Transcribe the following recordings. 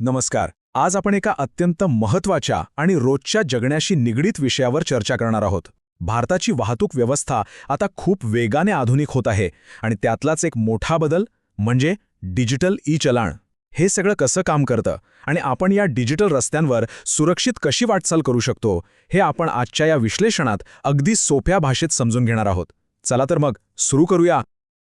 नमस्कार. आज आपण एका अत्यंत महत्त्वाच्या आणि रोजच्या जगण्याशी निगडीत विषयावर चर्चा करणार आहोत. भारताची वाहतूक व्यवस्था आता खूप वेगाने आधुनिक होत आहे आणि त्यातलाच एक मोठा बदल म्हणजे डिजिटल ई-चलाण. हे सगळं कसं काम करतं आणि आपण या डिजिटल रस्त्यांवर सुरक्षित कशी वाटचाल करू शकतो, हे आपण आजच्या या विश्लेषणात अगदी सोप्या भाषेत समजून घेणार आहोत. चला तर मग सुरू करूया.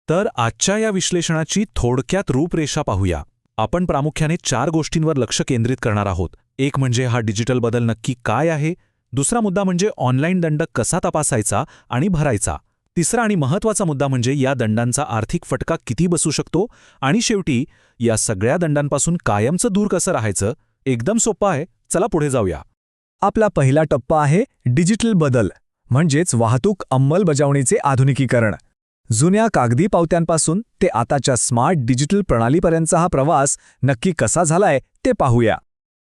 तर आजच्या या विश्लेषणाची थोडक्यात रूपरेषा पाहूया. आपण प्रामुख्याने 4 गोष्टींवर लक्ष केंद्रित करणार आहोत. एक म्हणजे हा डिजिटल बदल नक्की काय आहे, दुसरा मुद्दा म्हणजे ऑनलाईन दंड कसा तपासायचा आणि भरायचा, तिसरा आणि महत्त्वाचा मुद्दा म्हणजे या दंडांचा आर्थिक फटका किती बसू शकतो, आणि शेवटी या सगळ्या दंडांपासून कायमचं दूर कसं राहायचं. एकदम सोपं आहे, चला पुढे जाऊया. आपला पहिला टप्पा आहे डिजिटल बदल, म्हणजेच वाहतूक अंमलबजावणीचे आधुनिकीकरण. जुन्या कागदी पावत्यांपासून ते आताच्या स्मार्ट डिजिटल प्रणालीपर्यंतचा हा प्रवास नक्की कसा झालाय ते पाहूया.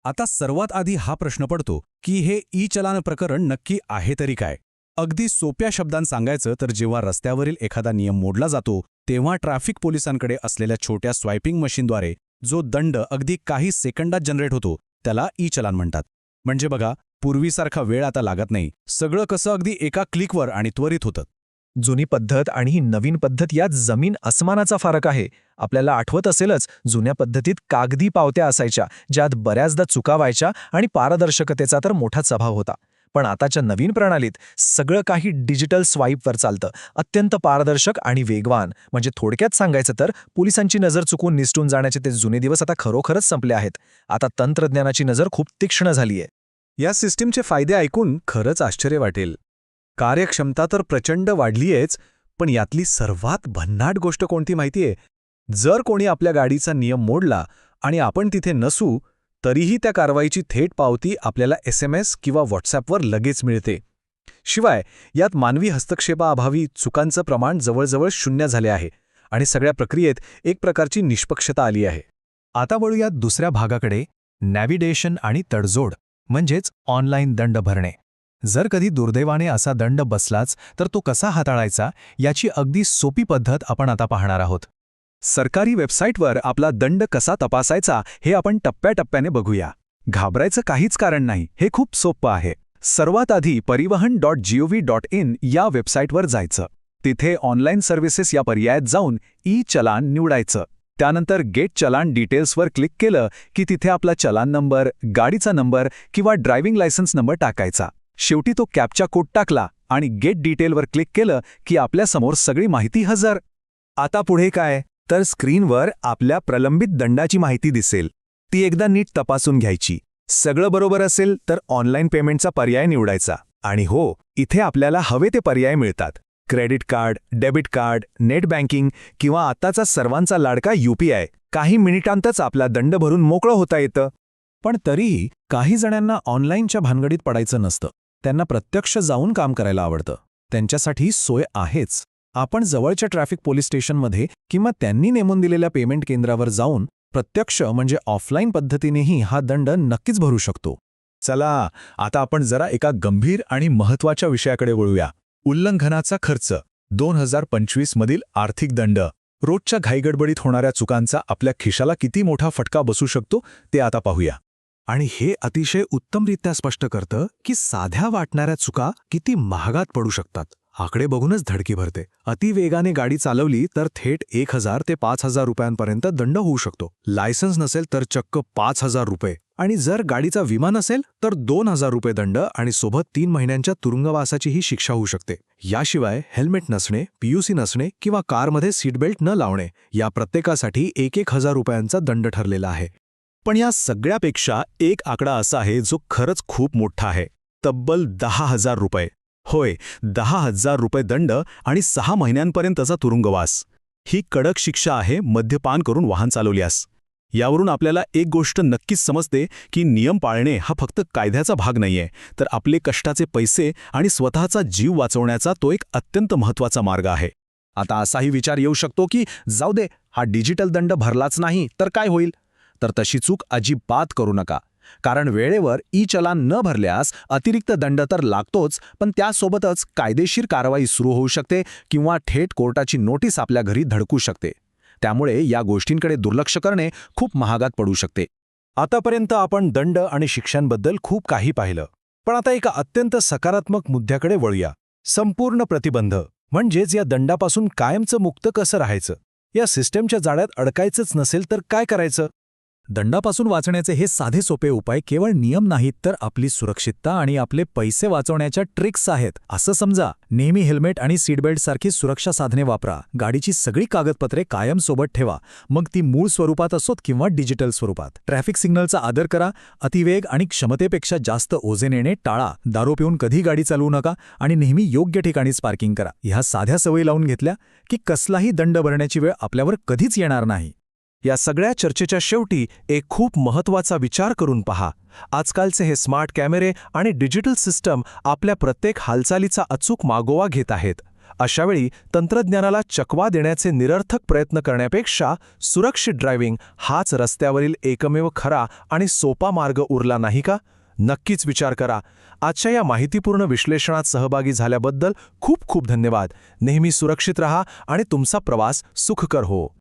आता सर्वात आधी हा प्रश्न पडतो की हे ई-चलान प्रकरण नक्की आहे तरी काय. अगदी सोप्या शब्दांत सांगायचं तर जेव्हा रस्त्यावरील एखादा नियम मोडला जातो तेव्हा ट्रॅफिक पोलिसांकडे असलेल्या छोट्या स्वायपिंग मशीनद्वारे जो दंड अगदी काही सेकंदात जनरेट होतो त्याला ई-चलान म्हणतात. म्हणजे बघा, पूर्वीसारखा वेळ आता लागत नाही, सगळं कसं अगदी एका क्लिकवर आणि त्वरित होतं. जुनी पद्धत आणि ही नवीन पद्धत यात जमीन अस्मानाचा फरक आहे. आपल्याला आठवत असेलच, जुन्या पद्धतीत कागदी पावत्या असायच्या ज्यात बऱ्याचदा चुका व्हायच्या आणि पारदर्शकतेचा तर मोठाच अभाव होता. पण आताच्या नवीन प्रणालीत सगळं काही डिजिटल स्वाईपवर चालतं, अत्यंत पारदर्शक आणि वेगवान. म्हणजे थोडक्यात सांगायचं तर पोलिसांची नजर चुकून निसटून जाण्याचे ते जुने दिवस आता खरोखरच संपले आहेत. आता तंत्रज्ञानाची नजर खूप तीक्ष्ण झालीय. या सिस्टीमचे फायदे ऐकून खरंच आश्चर्य वाटेल. कार्यक्षमता तर प्रचंड वाढलीयच, पण यातली सर्वात भन्नाट गोष्ट कोणती माहितीये? जर कोणी आपल्या गाडीचा नियम मोडला आणि आपण तिथे नसू, तरीही त्या कारवाईची थेट पावती आपल्याला SMS किंवा व्हॉट्सॲपवर लगेच मिळते. शिवाय यात मानवी हस्तक्षेपाअभावी चुकांचं प्रमाण जवळजवळ 0 झाले आहे आणि सगळ्या प्रक्रियेत एक प्रकारची निष्पक्षता आली आहे. आता वळूयात दुसऱ्या भागाकडे, नॅव्हिगेशन आणि तडजोड, म्हणजेच ऑनलाईन दंड भरणे. जर कधी दुर्दैवाने असा दंड बसलाच तर तो कसा हाताळायचा याची अगदी सोपी पद्धत आपण आता पाहणार आहोत. सरकारी वेबसाईटवर आपला दंड कसा तपासायचा हे आपण टप्प्याटप्प्याने बघूया. घाबरायचं काहीच कारण नाही, हे खूप सोपं आहे. सर्वात आधी परिवहन.gov.in या वेबसाईटवर जायचं. तिथे ऑनलाईन सर्व्हिसेस या पर्यायात जाऊन ई-चलान निवडायचं. त्यानंतर गेट चलान डिटेल्सवर क्लिक केलं की तिथे आपला चलान नंबर, गाडीचा नंबर किंवा ड्रायव्हिंग लायसन्स नंबर टाकायचा. शेवटी तो कॅप्चा कोड टाकला आणि गेट डिटेलवर क्लिक केलं की आपल्यासमोर सगळी माहिती हजर. आता पुढे काय, तर स्क्रीनवर आपल्या प्रलंबित दंडाची माहिती दिसेल. ती एकदा नीट तपासून घ्यायची. सगळं बरोबर असेल तर ऑनलाईन पेमेंटचा पर्याय निवडायचा. आणि हो, इथे आपल्याला हवे ते पर्याय मिळतात. Credit card, debit card, net banking किंवा आताचा सर्वांचा लाडका UPI. काही मिनिटांतच आपला दंड भरून मोकळं होता येतं. पण तरीही काही जणांना ऑनलाईनच्या भानगडीत पडायचं नसतं. त्यांना प्रत्यक्ष जाऊन काम करायला आवडतं. त्यांच्यासाठी सोय आहेच. आपण जवळच्या ट्रॅफिक पोलीस स्टेशनमध्ये किंवा त्यांनी नेमून दिलेल्या पेमेंट केंद्रावर जाऊन प्रत्यक्ष म्हणजे ऑफलाईन पद्धतीनेही हा दंड नक्कीच भरू शकतो. चला, आता आपण जरा एका गंभीर आणि महत्त्वाच्या विषयाकडे वळूया. उल्लंघनाचा खर्च. 2025 मधील आर्थिक दंड. रोजच्या घाईगडबडीत होणाऱ्या चुकांचा आपल्या खिशाला किती मोठा फटका बसू शकतो ते आता पाहूया. आणि हे अतिशय उत्तमरित्या स्पष्ट करतं की साध्या वाटणाऱ्या चुका किती महागात पडू शकतात. आकडे बघूनच धडकी भरते. अतिवेगाने गाडी चालवली तर थेट 1000 ते 5000 रुपयांपर्यंत दंड होऊ शकतो. लायसन्स नसेल तर चक्क 5000 रुपये. आणि जर गाडीचा विमा नसेल तर 2000 रुपये दंड आणि सोबत 3 महिन्यांच्या तुरुंगवासाचीही शिक्षा होऊ शकते. याशिवाय हेल्मेट नसणे, PUC नसणे किंवा कारमध्ये सीटबेल्ट न लावणे या प्रत्येकासाठी 1000 रुपयांचा दंड ठरलेला आहे. पण या सगळ्यापेक्षा एक आकडा असा आहे जो खरंच खूप मोठा आहे. तब्बल 10,000 रुपये. होय, 10,000 रुपये दंड आणि 6 महिन्यांपर्यंतचा तुरुंगवास. ही कडक शिक्षा आहे मद्यपान करून वाहन चालवल्यास. यावरून आपल्याला एक गोष्ट नक्कीच समजते की नियम पाळणे हा फक्त कायद्याचा भाग नाहीये, तर आपले कष्टाचे पैसे आणि स्वतःचा जीव वाचवण्याचा तो एक अत्यंत महत्त्वाचा मार्ग आहे. आता असाही विचार येऊ शकतो की जाऊ दे, हा डिजिटल दंड भरलाच नाही तर काय होईल? तर तशी चूक अजिबात करू नका. कारण वेळेवर ई-चलान न भरल्यास अतिरिक्त दंड तर लागतोच, पण त्यासोबतच कायदेशीर कारवाई सुरू होऊ शकते किंवा थेट कोर्टाची नोटीस आपल्या घरी धडकू शकते. त्यामुळे या गोष्टींकडे दुर्लक्ष करणे खूप महागात पडू शकते. आतापर्यंत आपण दंड आणि शिक्षांबद्दल खूप काही पाहिलं, पण आता एका अत्यंत सकारात्मक मुद्द्याकडे वळूया. संपूर्ण प्रतिबंध, म्हणजेच या दंडापासून कायमचं मुक्त कसं राहायचं? या सिस्टमच्या जाळ्यात अडकायचंच नसेल तर काय करायचं? दंडापासून वाचण्याचे हे साधे सोपे उपाय केवळ नियम नाहीत, तर आपली सुरक्षितता आणि आपले पैसे वाचवण्याच्या ट्रिक्स आहेत. असं समजा, नेहमी हेल्मेट आणि सीट बेल्ट सारखी सुरक्षा साधने वापरा. गाडीची सगळी कागदपत्रे कायम सोबत ठेवा, मग ती मूळ स्वरूपात असोत किंवा डिजिटल स्वरूपात. ट्रॅफिक सिग्नलचा आदर करा. अतिवेग आणि क्षमतेपेक्षा जास्त ओझे नेणे टाळा. दारू पिऊन कधी गाडी चालवू नका आणि नेहमी योग्य ठिकाणीच पार्किंग करा. ह्या साध्या सवयी लावून घेतल्या की कसलाही दंड भरण्याची वेळ आपल्यावर कधीच येणार नाही. या सगळ्या चर्चेच्या शेवटी एक खूप महत्त्वाचा विचार करून पहा. आजकालचे हे स्मार्ट कॅमेरे आणि डिजिटल सिस्टम आपल्या प्रत्येक हालचालीचा अचूक मागोवा घेत आहेत. अशावेळी तंत्रज्ञानाला चकवा देण्याचे निरर्थक प्रयत्न करण्यापेक्षा सुरक्षित ड्रायव्हिंग हाच रस्त्यावरील एकमेव खरा आणि सोपा मार्ग उरला नाही का? नक्कीच विचार करा. आजच्या या माहितीपूर्ण विश्लेषणात सहभागी झाल्याबद्दल खूप खूप धन्यवाद. नेहमी सुरक्षित रहा आणि तुमचा प्रवास सुखकर हो.